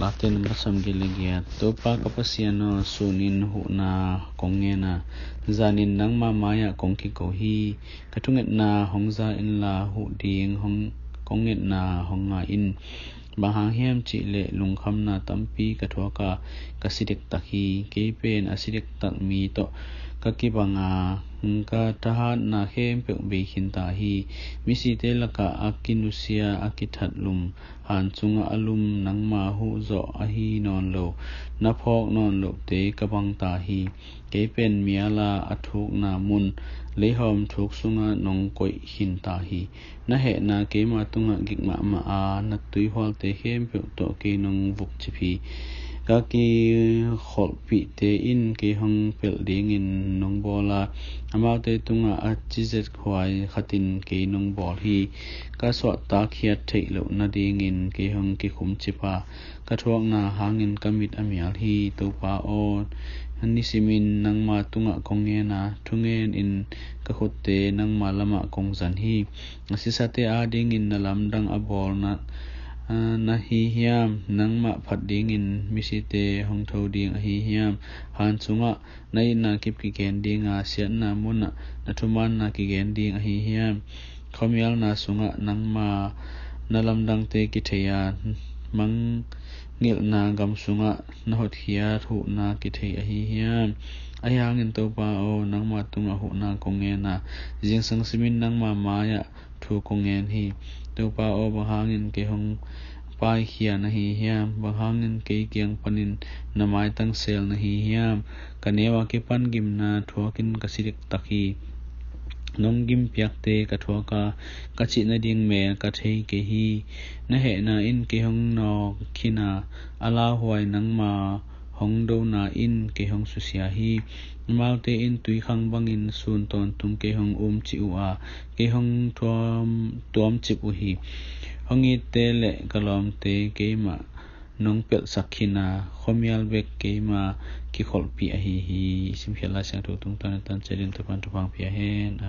Latin masam gilegia topa kapasiano sunin huna kongena zanin nang mamaya kongki kohi katunget na hongza in la hu ding hong konget na honga in bahang hiam chi le lungkham na tampi kathoka kasidik takhi kepen asidik tak mi to kakibanga ka tahat na khem pe be khinta hi misi te laka akinusia akithat lum han chunga alum nangma hu zo ahi non lo na phok non lo te kabang ta hi kepen miala athuk na mun lehom thuk sunga nong koi hinta hi na he na ke ma tunga gikma ma a na tui hol te khem pe to ke nong vuk chipi ka ki khol pi te in ke hong pel ding in nong bola ama te tunga a chizet khwai khatin ke nong bol hi ka so ta khiat thei lo na ding in ke hong ki khum chipa ka thok na hangin kamit amial hi to pa on ani simin nang ma tunga konge na thungen in ka khotte nang ma lama kongzan hi asisate a ding in nalam dang abol na na hi hiam nang ma phat ding in misite hong tho ding hi hiam han chunga nai na kip ki gen ding a sian na muna na thuman na ki gen ding hi hiam khomial na sunga nang ma nalam dang te ki theya mang ngil na gam sunga na hot hiya thu na ki thei hi hiam ayang in to pa o nang ma tunga hu na konge na jing sang simin nang ma maya thu kongen hi to pa o bahangin ke hong pai hiya na hi hiam bahangin ke kyang panin na mai tang sel na hi hiam kanewa ke pan gim na thokin kasirik takhi nong gim piak te ka thoka ka chi na ding me ka thei ke hi na he na in ke hong no khina ala huai nang ma hong do na in ke hong susia hi maute in tui khang bangin sun ton tung ke hong chi u a ke hong tom chip u hi hongi te le kalom te ke ma nong pel sakhina khomial bek ke ma ki khol pi a hi sim khela sang thu tung tan cherin tu pan tu pang pi a hen